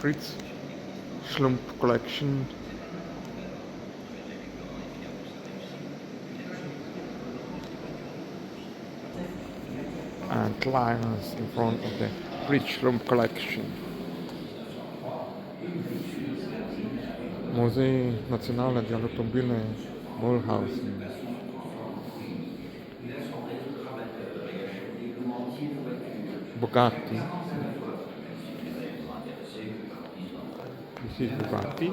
Fritz Schlump collection. And lines in front of the Fritz Schlump collection. Musée National di Automobile Mulhause. Bugatti. This is Bugatti.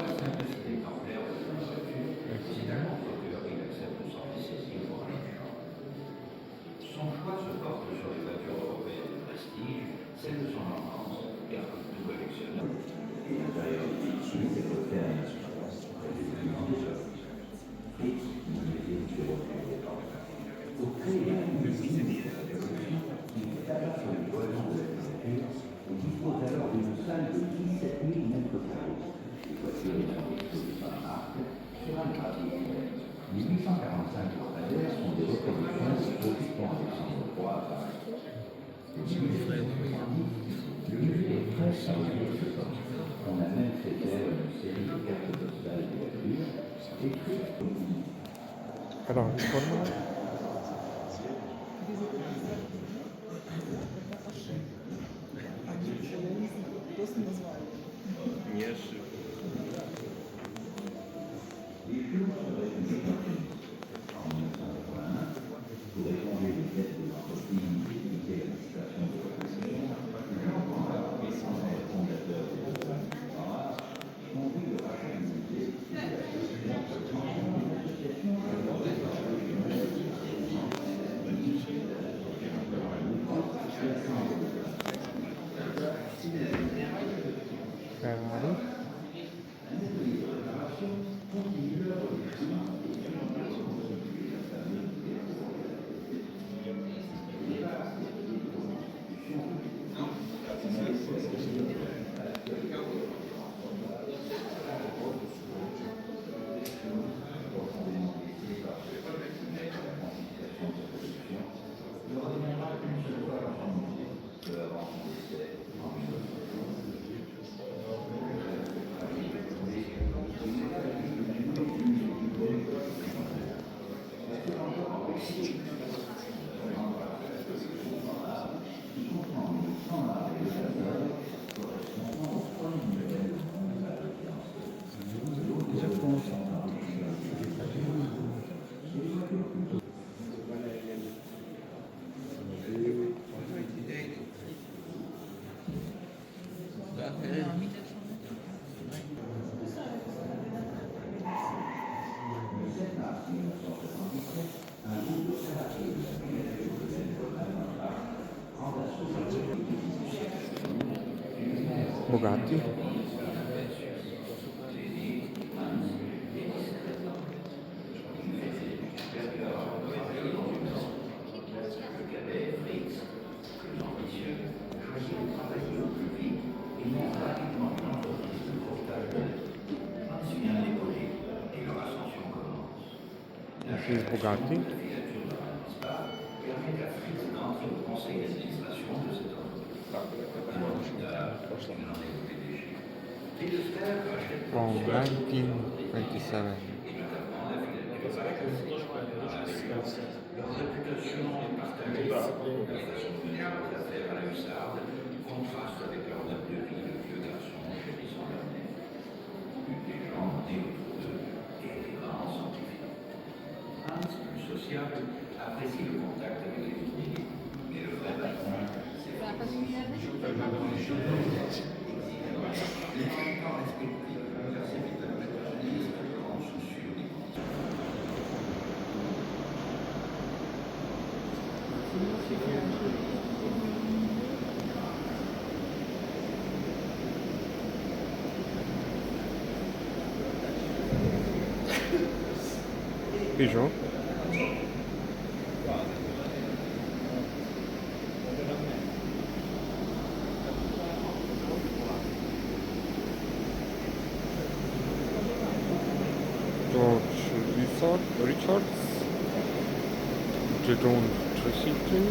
Son choix se porte sur les voitures européennes de prestige, celles de son enfance, car comme tout collectionneur. Et l'intérieur du véhicule est refait à la surface près des documents de service. Et une métier de représentant. Pour créer un multi-média de collection, il est à la fois une cloison de la voiture, on dispose alors d'une salle de 17 000 mètres carrés. Les voitures étant exposées par marque sur un graphique. Les 845 lampadaires sont des reproductions occupant Alexandre III à Paris. Le musée est très singulier ce temps. On a même fait faire une série de cartes postales de voitures écrites au bout. Alors, informa. Pour échanger les dettes de l'entreprise et éviter la situation de recession, Jean Conrad et son fondateur des Royce ont vu le rachat du musée et de l'association Bugatti. This is Bugatti. From 1927. Leur réputation est partagée de façon générale aux affaires à la hussarde, contraste avec leur mode de vie de vieux garçons chérissant leur nez. Une légende née autour d'eux et les grands scientifiques. Hans, plus sociable, apprécie le contact avec les ouvriers, mais le vrai patron, c'est les militants respectifs, car c'est vite un méthodiste grand soucieux des conditions. Peugeot. Richards, Jedon Tricity,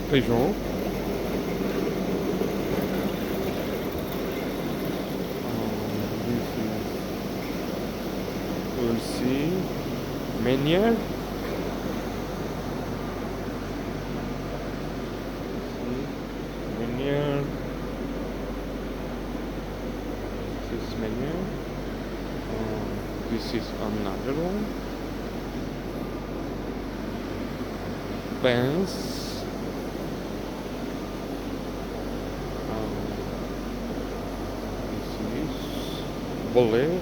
Peugeot, We see Menier. Menier. This is Menier. This is another one. Benz. This is Bolero.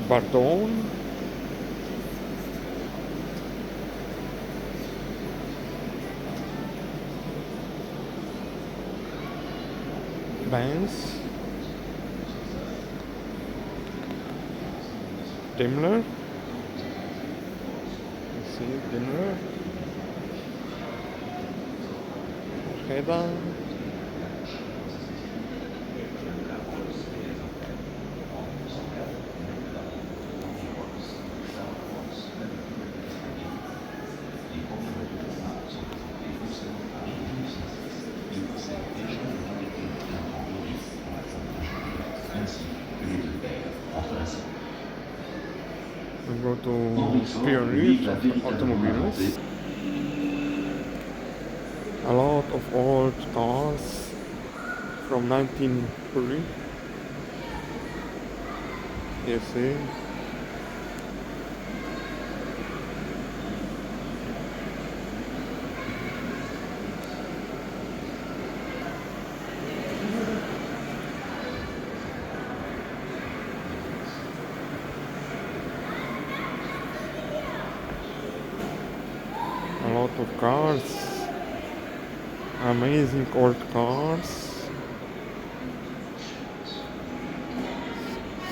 Bardon. Benz. Daimler. You see Daimler. Räder. We go to pioneers of automobiles. A lot of old cars from 1930. You see. A lot of cars, amazing old cars.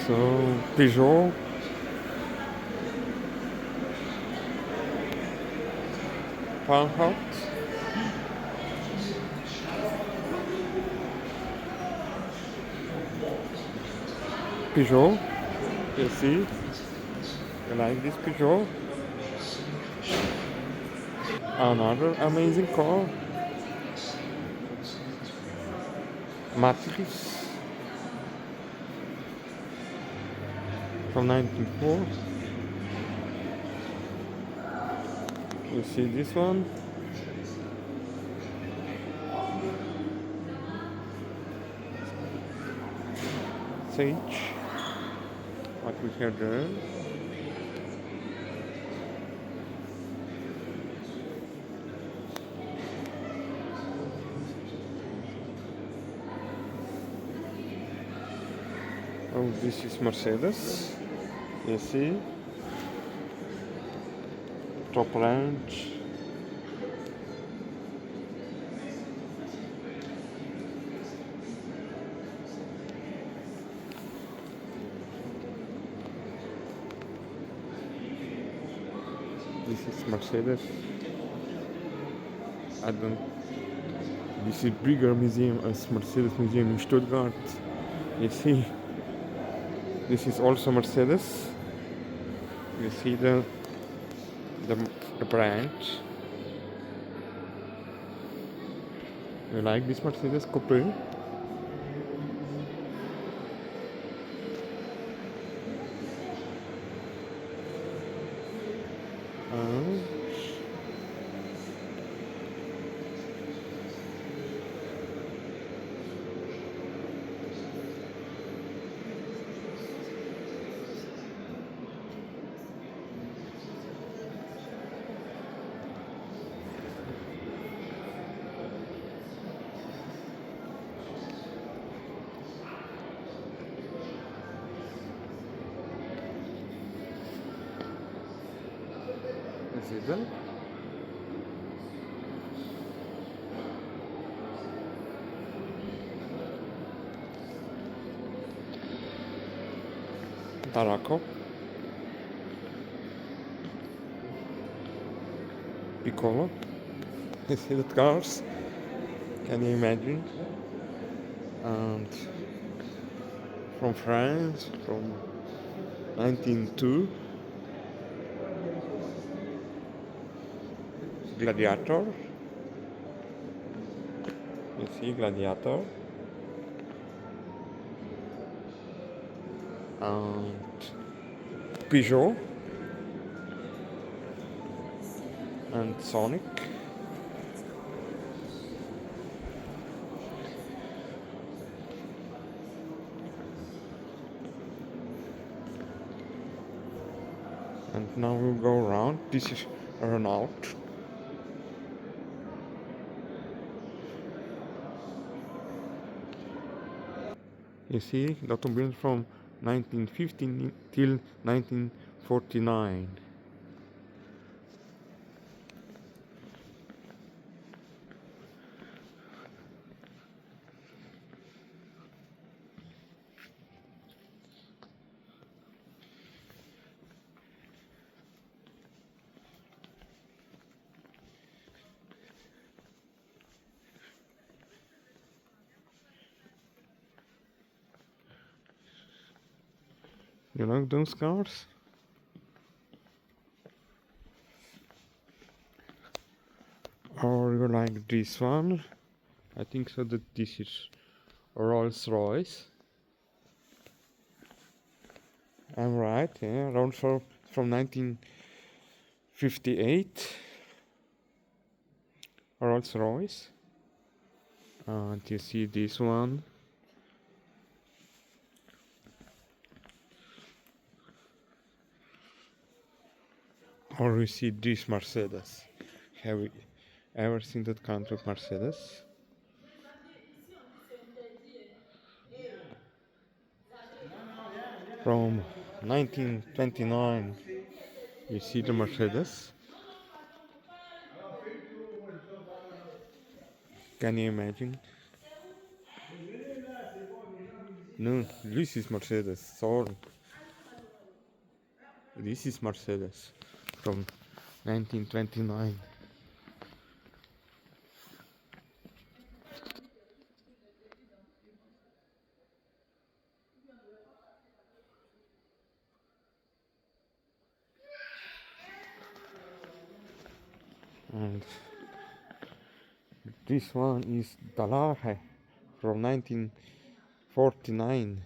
So Peugeot, Panhard, Peugeot. You see, you like this Peugeot? Another amazing car, Matrix from 1904. You see this one, Sage, what we have there. Oh, this is Mercedes. You see, top range. This is Mercedes. I don't. This is bigger museum as Mercedes Museum in Stuttgart. You see. This is also Mercedes. You see the branch. You like this Mercedes coupe? Is it? Tarraco, Piccolo. You see the cars? Can you imagine? And from France, from 1902, Gladiator. You see Gladiator. and Peugeot and Sonic. And now we'll go around. This is Renault. You see, the automobile from 1915 till 1949. You like those cars? Or you like this one? I think so that this is Rolls Royce. I'm right, yeah, from 1958. Rolls Royce. And you see this one. Or you see this Mercedes. Have you ever seen that kind of Mercedes? From 1929, you see the Mercedes. Can you imagine? No, this is Mercedes. Sorry, this is Mercedes from 1929. And this one is Dalahe from 1949.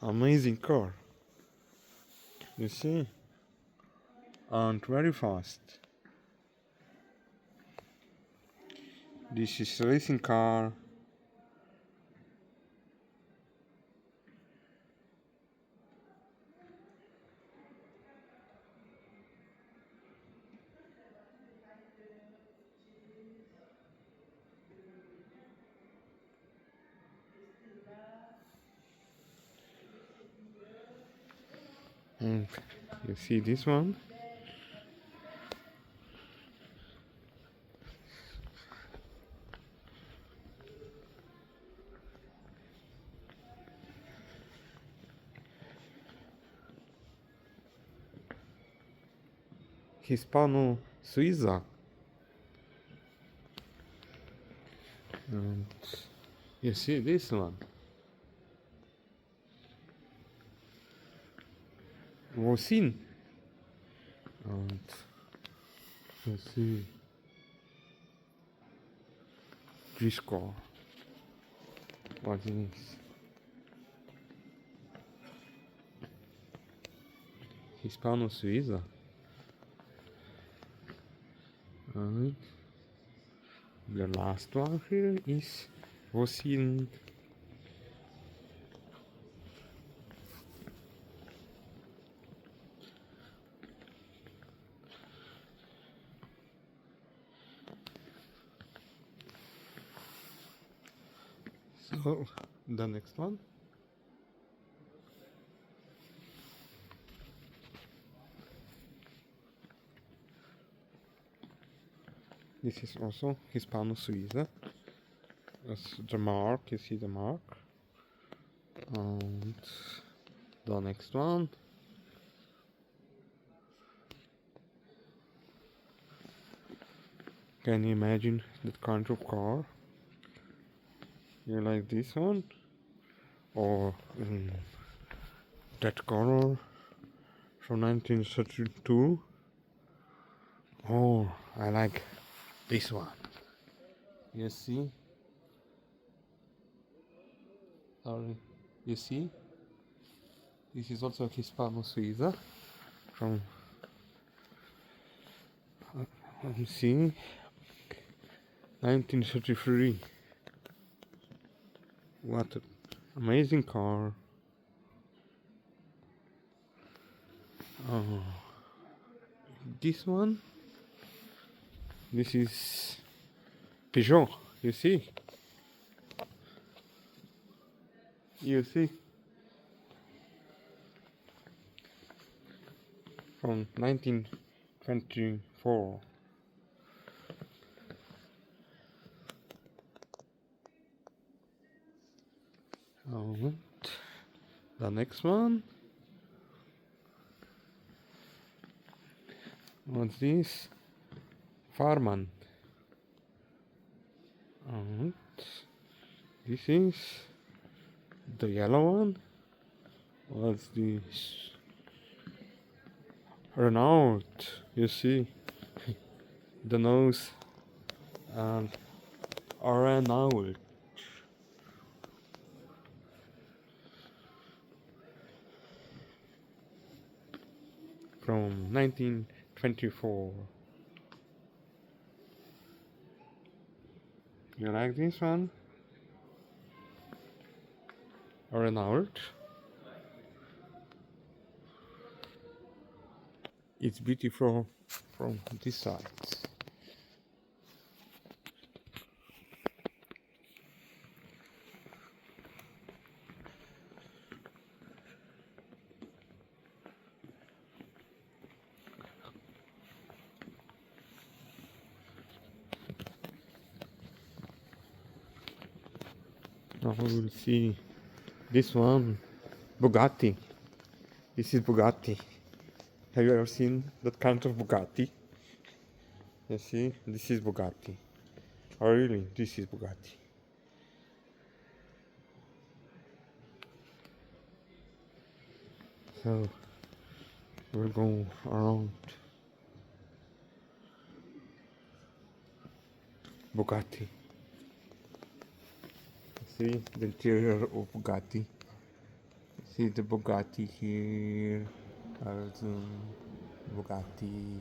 Amazing car. You see? And very fast. This is racing car. And you see this one? Hispano Suiza. And you see this one? Vosin. And you see this car. What it is? Hispano Suiza. And the last one here is Vosin. So the next one. This is also Hispano Suiza. That's the mark, you see the mark. And the next one. Can you imagine that kind of car? You like this one? Or that color from 1932? Oh, I like this one. You see? Sorry, you see? This is also Hispano Suiza from let me see 1933. What an amazing car. Oh, this one, this is Peugeot, you see, from 1924. And the next one, what's this? Farman. And this is the yellow one. What's this? Renault. You see the nose and Renault. From 1924. You like this one? Renault. It's beautiful from this side. Now we will see this one, Bugatti. This is Bugatti. Have you ever seen that kind of Bugatti? You see, this is Bugatti. Oh really, this is Bugatti. So, we'll go around Bugatti. See the interior of Bugatti. See the Bugatti here. Bugatti.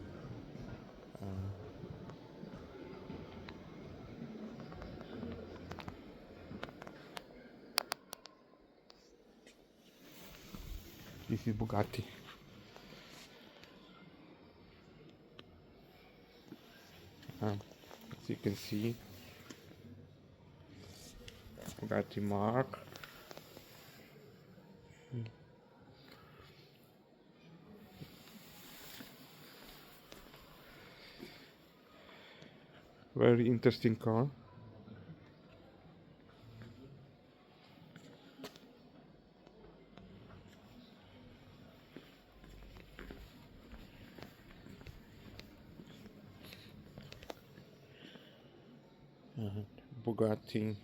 This is Bugatti. As you can see, Bugatti mark. Very interesting car. Bugatti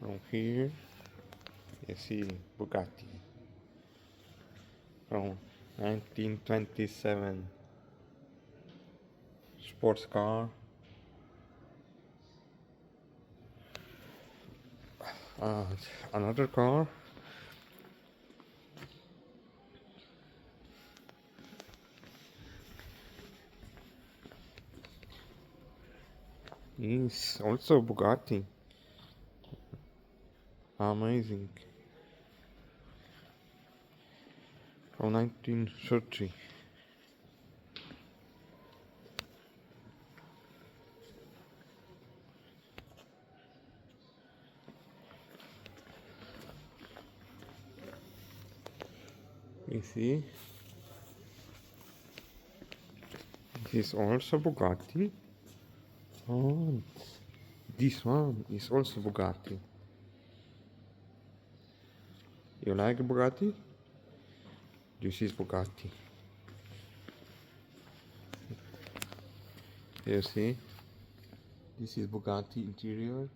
from here. You see Bugatti from 1927. Sports car. Another car. Is also Bugatti. Amazing. From 1930. You see, this is also Bugatti. Oh, this one is also Bugatti. You like Bugatti? This is Bugatti. You see, this is Bugatti interior.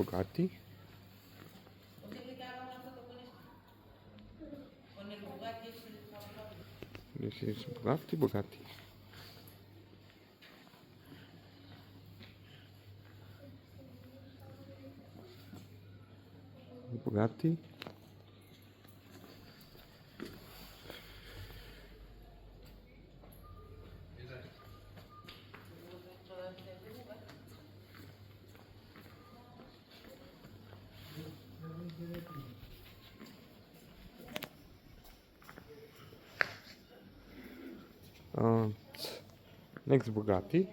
Bugatti. This is Bugatti. Bugatti. And next Bugatti.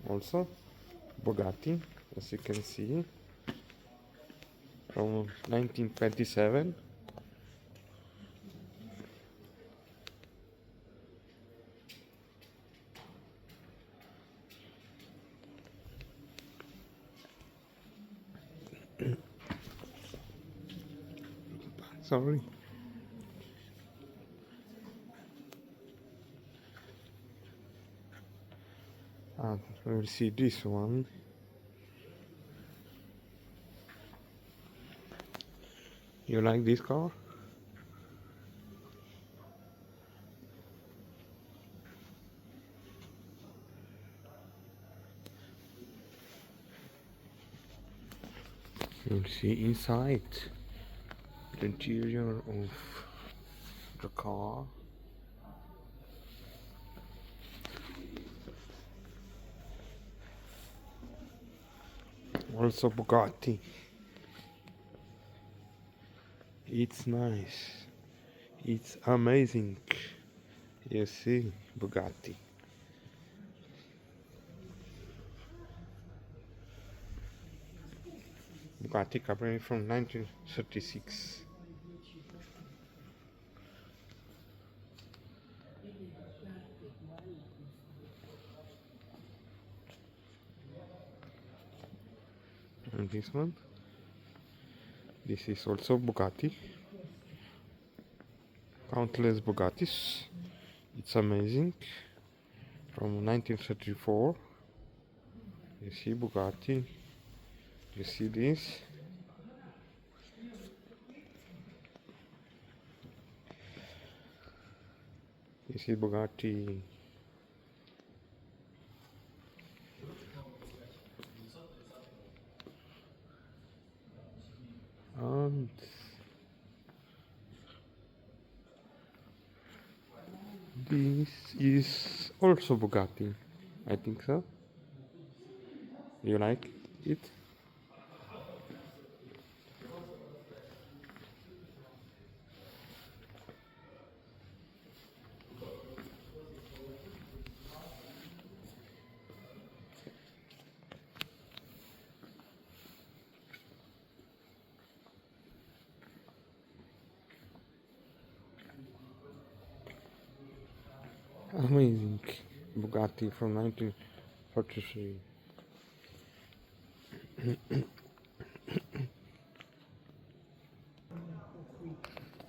Also Bugatti, as you can see, from 1927. Sorry. And we'll see this one. You like this car? You'll see inside the interior of the car. Also Bugatti. It's nice. It's amazing. You see, Bugatti. Bugatti Cabrera from 1936. And this one. This is also Bugatti. Countless Bugattis. It's amazing. From 1934. You see Bugatti. You see this. You see Bugatti. And this is also Bugatti. I think so. You like it? Amazing. Bugatti from 1943.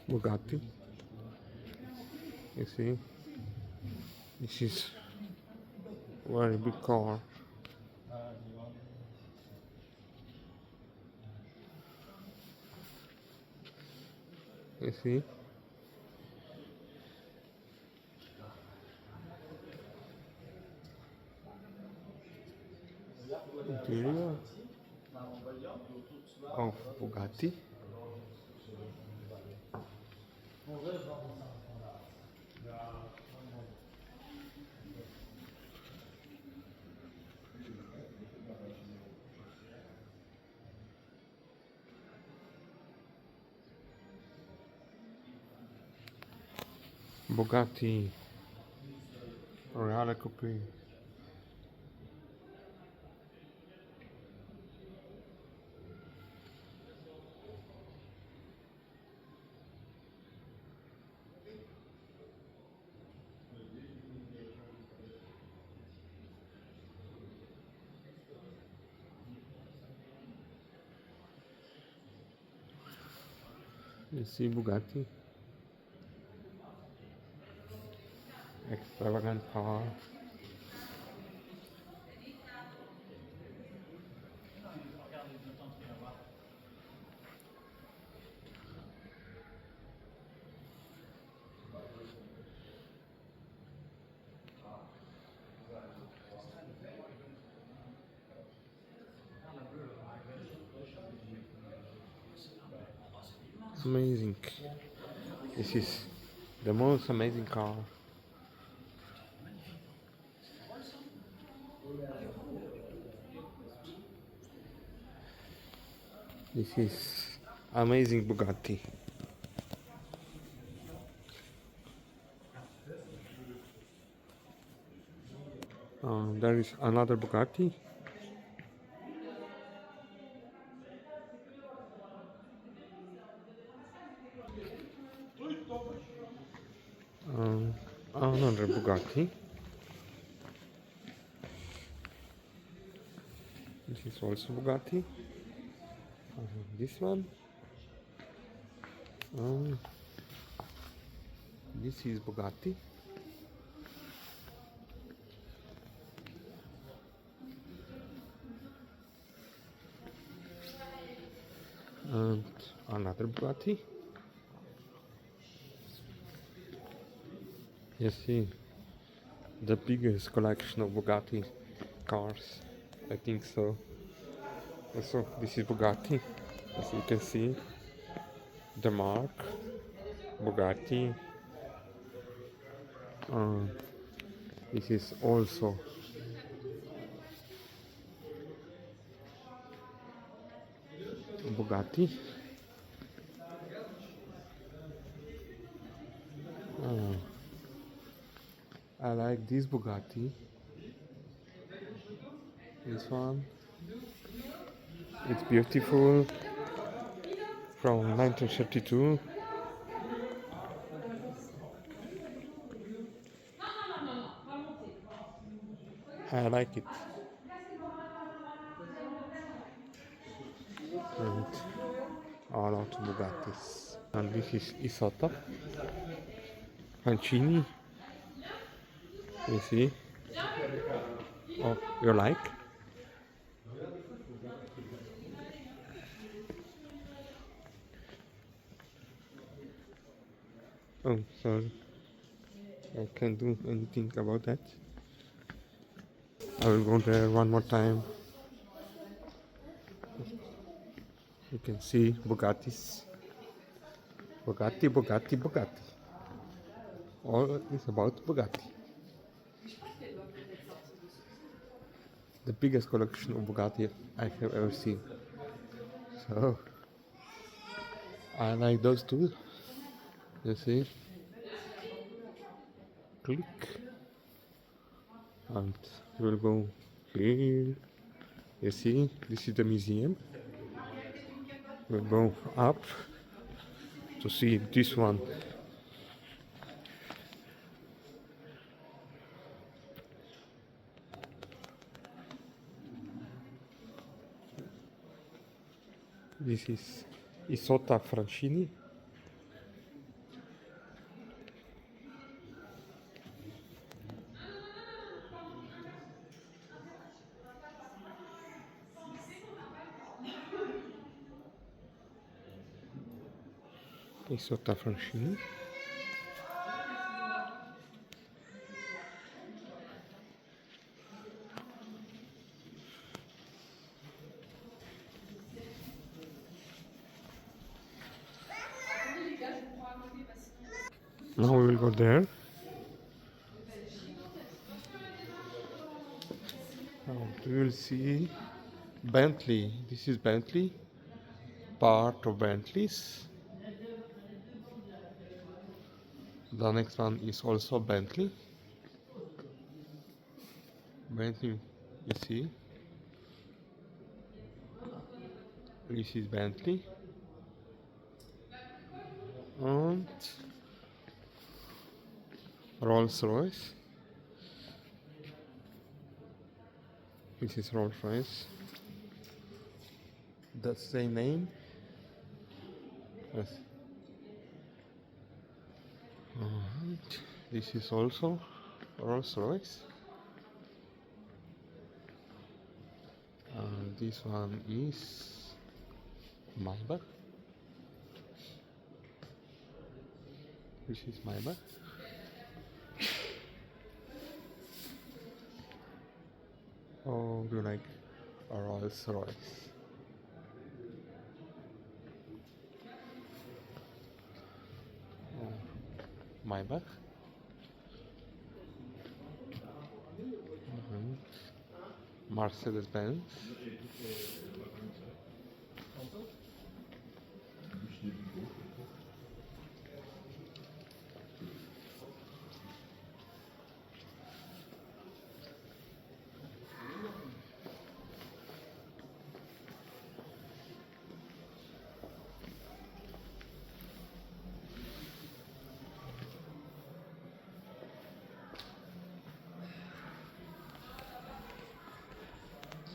Bugatti. You see, this is very big car. You see, interior of Bugatti. Bugatti Royale Coupe. You see Bugatti, extravagant car. Amazing. This is the most amazing car. This is amazing Bugatti. There is another Bugatti. Another Bugatti. This is also Bugatti. This one. This is Bugatti. And another Bugatti. You see, the biggest collection of Bugatti cars. I think so. Also, this is Bugatti. As you can see, the mark Bugatti. This is also Bugatti. I like this Bugatti. This one. It's beautiful. From 1932. I like it. And a lot of Bugattis. And this is Isotta. Pancini. You see? Oh, you like? Oh, sorry. I can't do anything about that. I will go there one more time. You can see Bugattis. Bugatti, Bugatti, Bugatti. All is about Bugatti. The biggest collection of Bugatti I have ever seen. So, I like those two. You see? Click. And we'll go here. You see? This is the museum. We'll go up to see this one. This is Isotta Francini. Isotta Francini. Now we will go there. We will see Bentley. This is Bentley. Part of Bentley's. The next one is also Bentley. Bentley, you see. This is Bentley. And Rolls Royce. This is Rolls Royce. The same name. Yes. And this is also Rolls Royce. And this one is Maybach. This is Maybach. Oh, do you like a Rolls Royce? Maybach. And Mercedes Benz.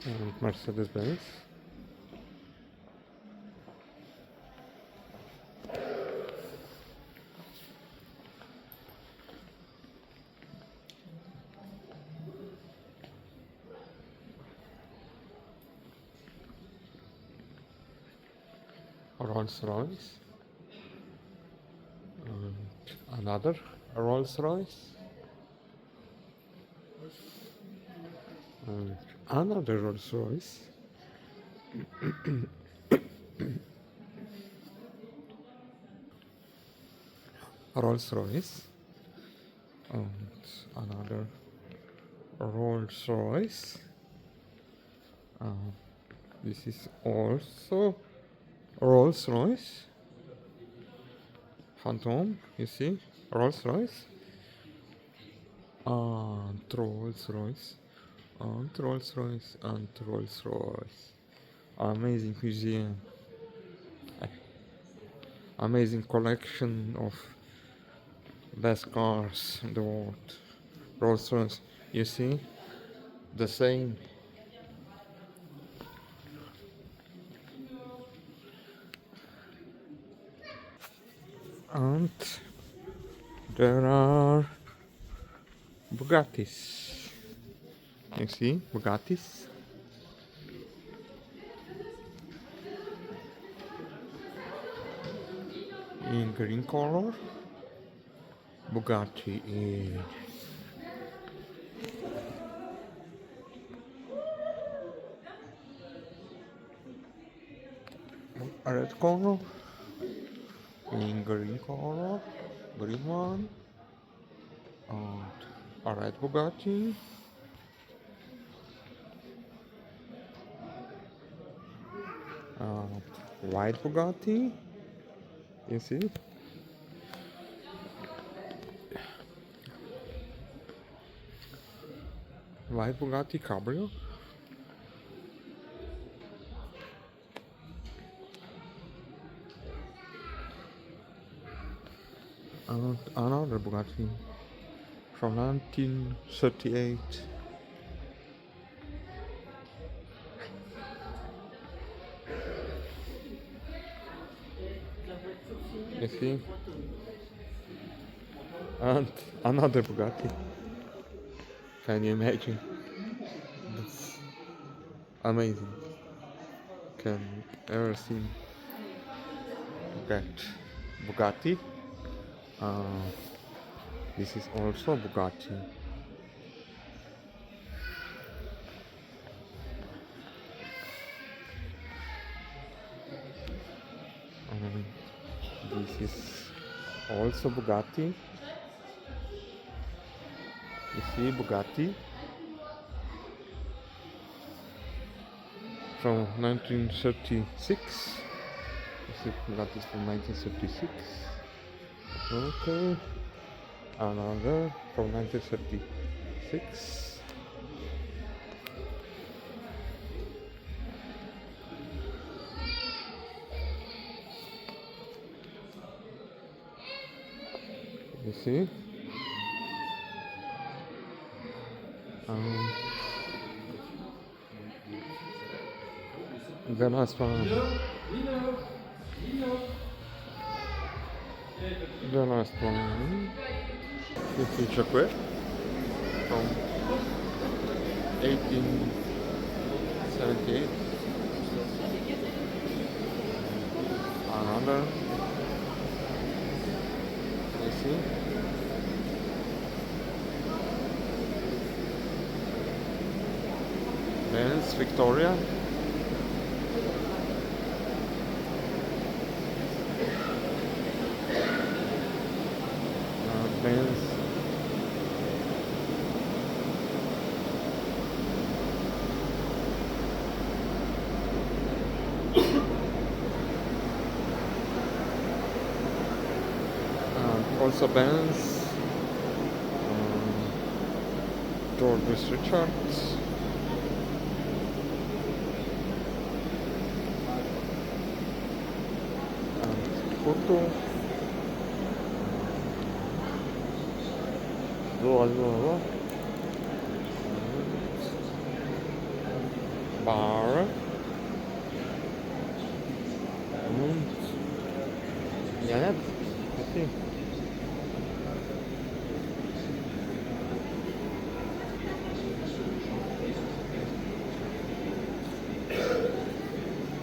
And Mercedes Benz. Rolls Royce. And another Rolls Royce. And another Rolls Royce. Rolls Royce. And another Rolls Royce. This is also Rolls Royce. Phantom, you see, Rolls Royce. And Rolls Royce. And Rolls Royce. And Rolls Royce. Amazing museum. Amazing collection of best cars in the world. Rolls Royce, you see, the same. And there are Bugattis. You see, Bugattis. In green color. Bugatti in red color. In green color. Green one. And a red Bugatti. White Bugatti. You see? White Bugatti Cabrio. And another Bugatti from 1938. You see? And another Bugatti. Can you imagine? That's amazing. Can ever see that Bugatti? This is also Bugatti. This is also Bugatti. You see Bugatti from 1936. You see Bugatti from 1936. Okay. Another from 1936. You see? The last one. The last one. This is chocolate from 1878. Another. You see? Benz Victoria. Also Benz, George Richards, and Photo. So, Bar und ja, nicht. Okay.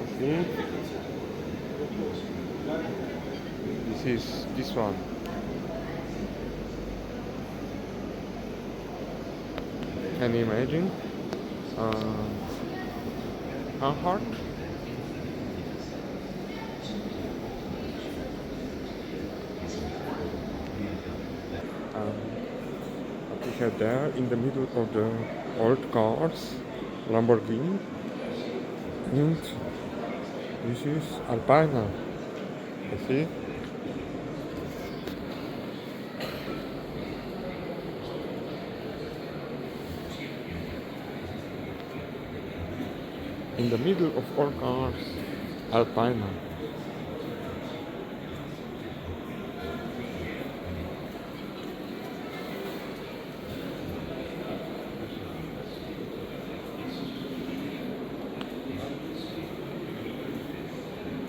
Okay. This is this one. Can you imagine? A heart. What we have there in the middle of the old cars, Lamborghini, and this is Alpina. You see? In the middle of all cars, Alpina.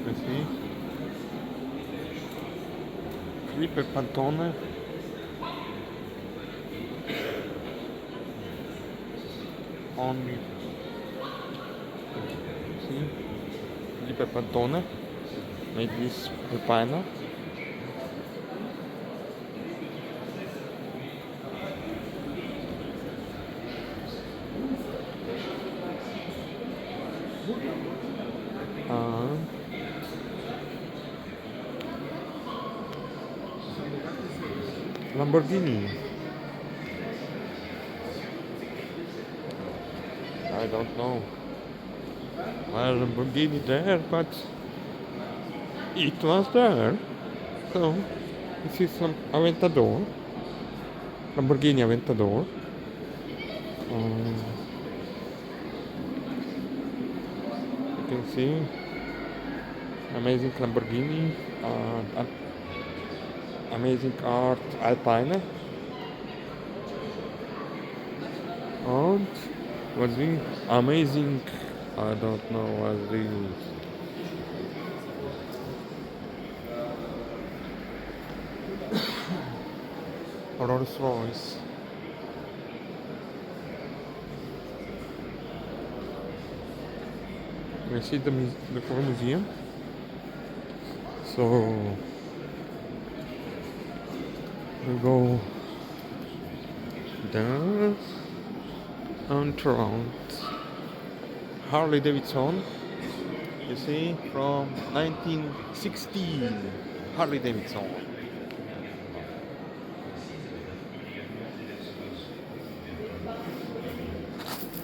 You see? Felipe Pantone. On see? Felipe Pantone made this Alpina. Lamborghini. I don't know why Lamborghini there, but it was there. So this is some Aventador, Lamborghini Aventador. You can see amazing Lamborghini, amazing art Alpine, and what's the amazing? I don't know what's the Rolls Royce. We see the car museum. So we go there and around. Harley Davidson, you see, from 1960. Harley Davidson.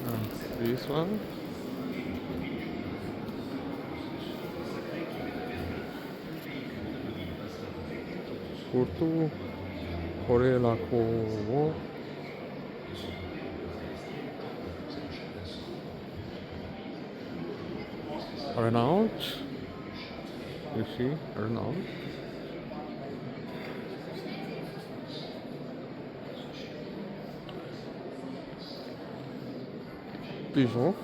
And this one. Kurtu, Korela Kowo. Renault, you see, Renault. Peugeot.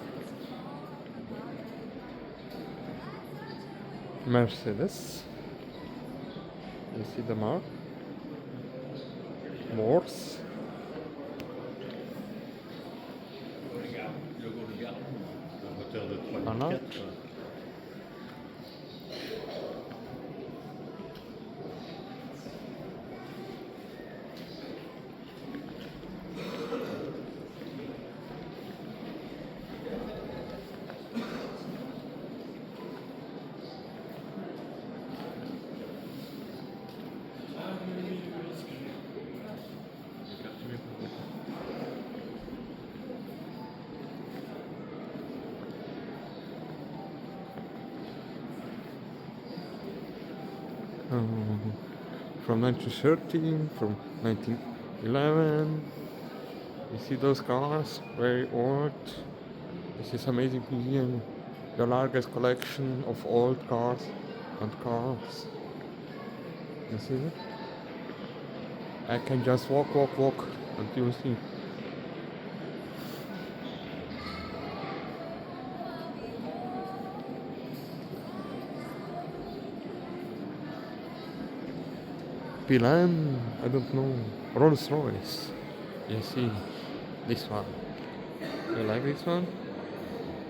Mercedes. You see the mark. Morse. Renault. from 1913, from 1911. You see those cars, very old. This is amazing museum, the largest collection of old cars and cars. You see? I can just walk until you see. Pilan, I don't know. Rolls Royce. You see this one. You like this one?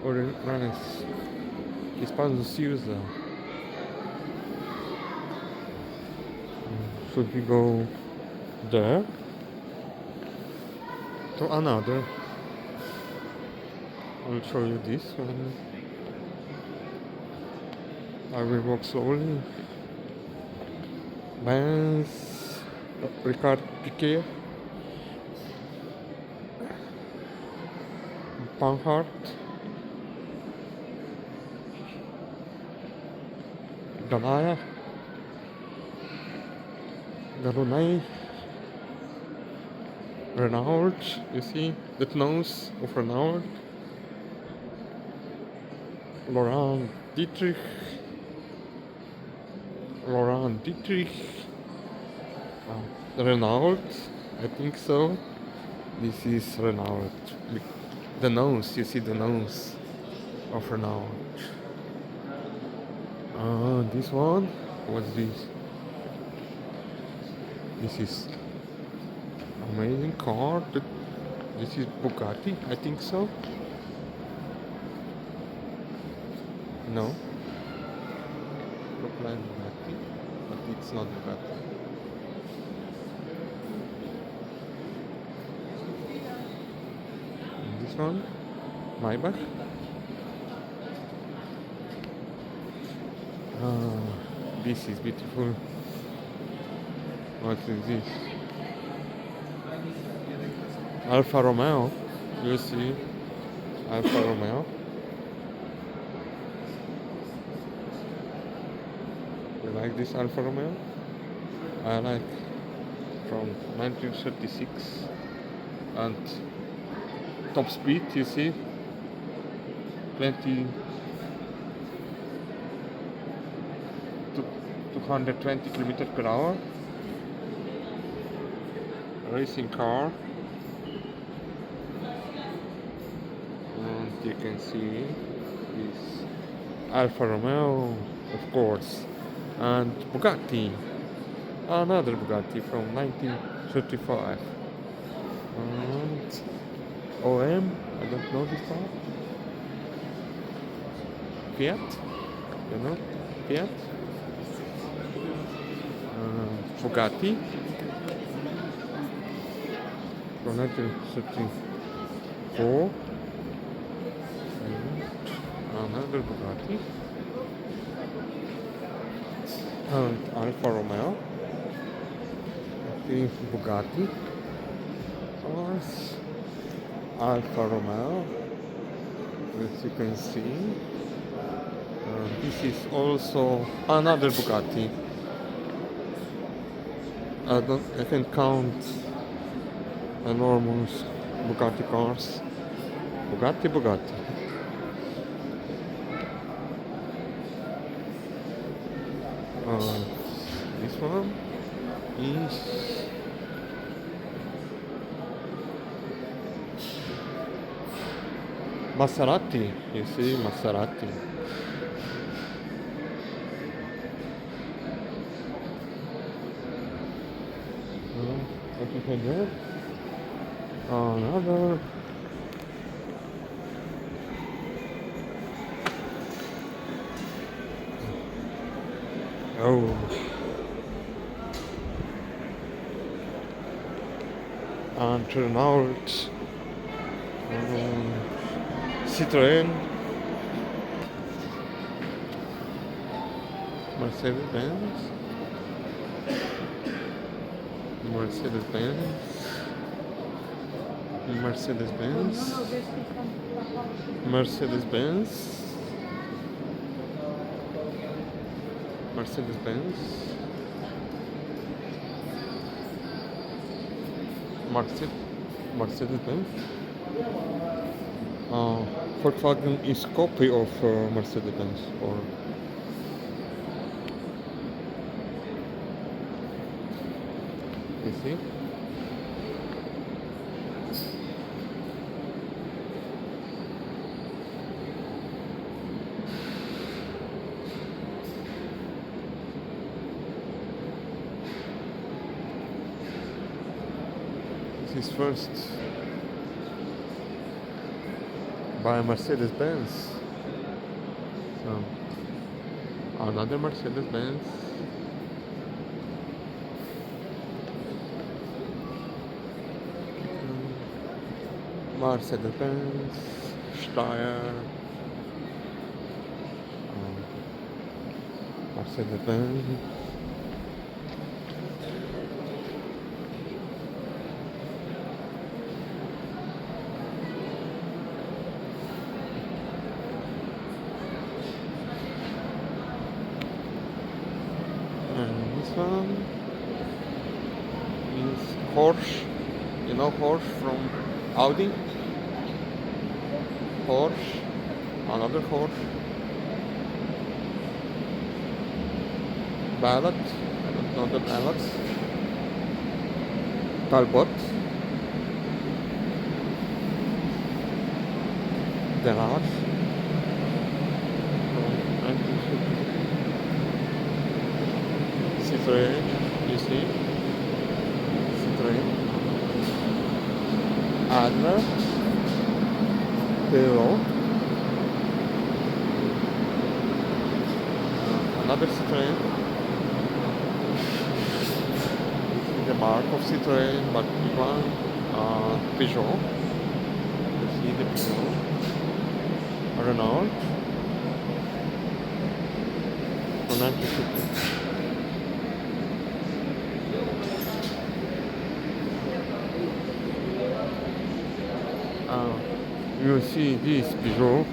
Or nice? Espaço Sousa. Should we go there? To another. I'll show you this one. I will walk slowly. Benz, Ricard Piquet, Panhard, Ganaya, Garunay, Renault, you see the nose of Renault, Laurent Dietrich, Renault, I think so. This is Renault. The nose, you see the nose of Renault. This one, what's this? This is amazing car. This is Bugatti, I think so. No. Look like Bugatti, but it's not Bugatti. And this one, Maybach. This is beautiful. What is this? Alfa Romeo. You see, Alfa Romeo. You like this Alfa Romeo? I like from 1936 and top speed, you see, 220 kilometers per hour. Racing car. And you can see this Alfa Romeo, of course, and Bugatti, another Bugatti from 1935, and OM, I don't know this car. Fiat, you know, Fiat, Bugatti from 1934, and another Bugatti, and Alfa Romeo, the Bugatti, cars, Alfa Romeo, as you can see. This is also another Bugatti. I can count enormous Bugatti cars. Bugatti. This one is Maserati. You see, Maserati. What you can do? Another. Oh. And Renault. Citroën. Mercedes-Benz. Mercedes-Benz. Volkswagen is copy of Mercedes-Benz, or you see. This is first by Mercedes-Benz. So another Mercedes-Benz. Mercedes-Benz, Steyr, Mercedes-Benz. And this one is Porsche, you know Porsche from Audi? Porsche, another Porsche. Ballot, I don't know the ballots. Talbot. Garage. Citroën, you see? Citroën. Adler. Renault. Another Citroën. This is the mark of Citroën, but big one. Peugeot. You see the Peugeot. Renault. For 1950. You see this Peugeot.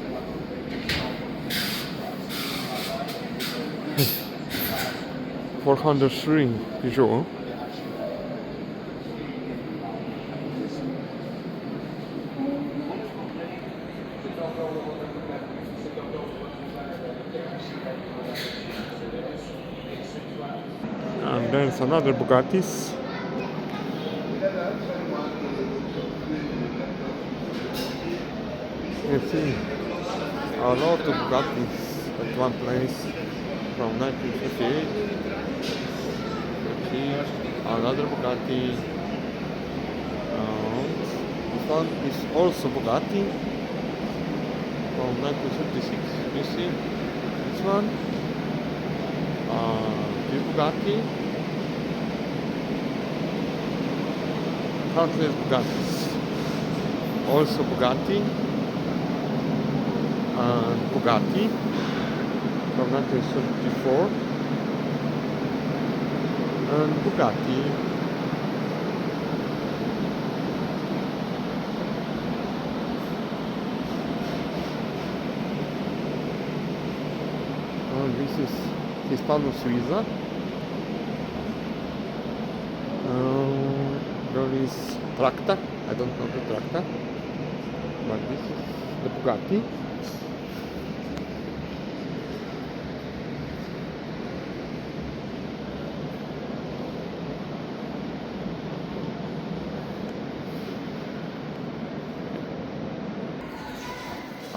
(403) Peugeot. And there's another Bugattis. You see a lot of Bugattis at one place from 1958. You see another Bugatti. This one is also Bugatti from 1936. You see this one. This Bugatti. Countless Bugattis. Also Bugatti. And Bugatti from 1974 and Bugatti and this is Hispano-Suiza. There is Tracta, I don't know the Tracta, but this is the Bugatti.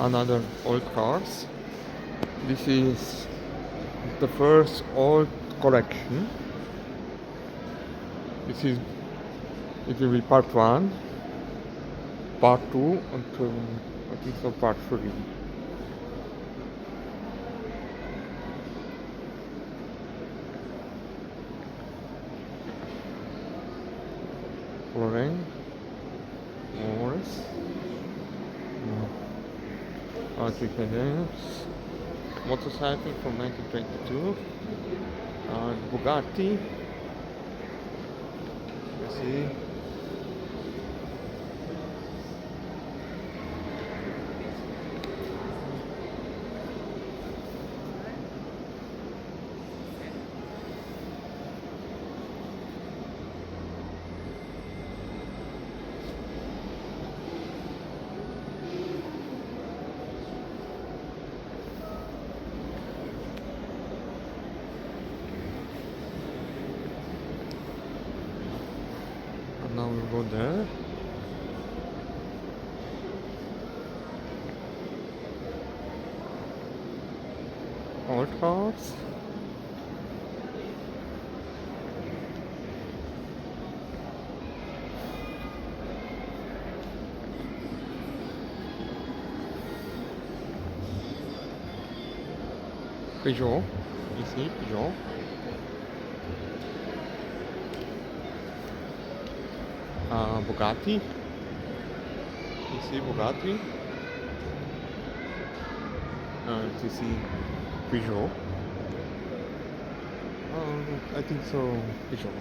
Another old cars. This is the first old collection. It will be part 1, part 2, and I think so part 3. Lorraine, Morris. Motorcycle from 1922 and Bugatti. You see go there. Old cars. Peugeot, ici, Peugeot. Bugatti, ici, Bugatti. Ici, Peugeot. I think so, Peugeot.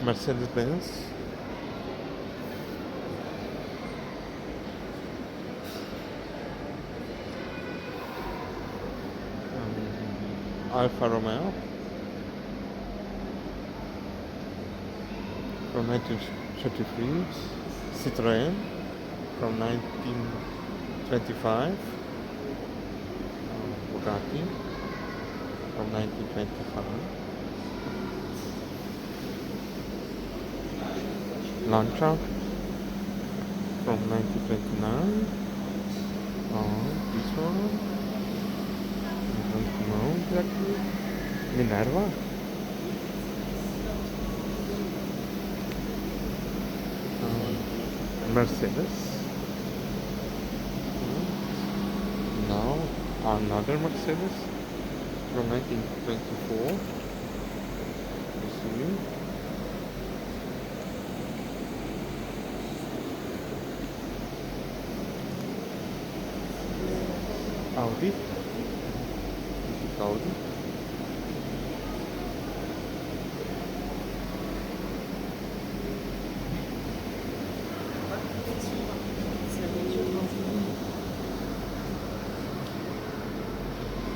Mercedes Benz. Alfa Romeo from 1933. Citroën from 1925. Bugatti from 1925. Lancia from 1929. This one I don't know exactly. Minerva. Mercedes. Now another Mercedes from 1924. You see. Audi. This is Audi.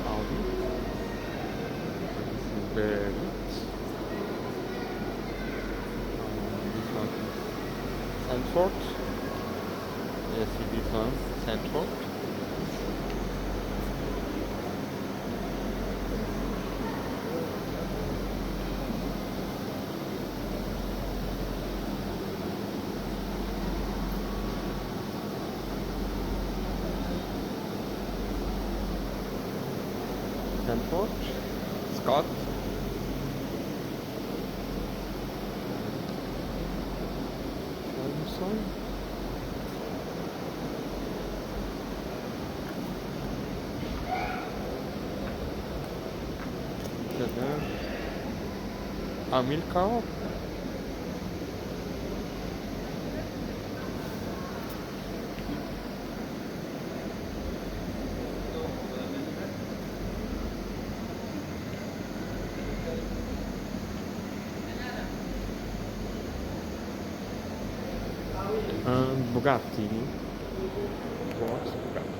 Audi. This is Benz. This one is Sanford. Yes, this one Sanford. Sanford, Scott, Ferguson, Amilcar, and Bugatti. Royce, Bugatti.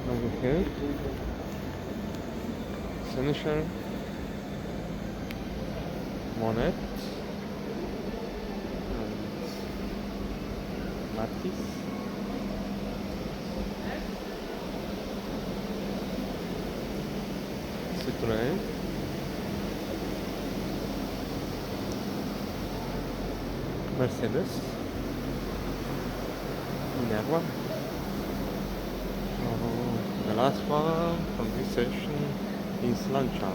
Over here, Seneschal, Monet, and Matisse. Citroën. Mercedes. Minerva. The last one from this session is Lancia.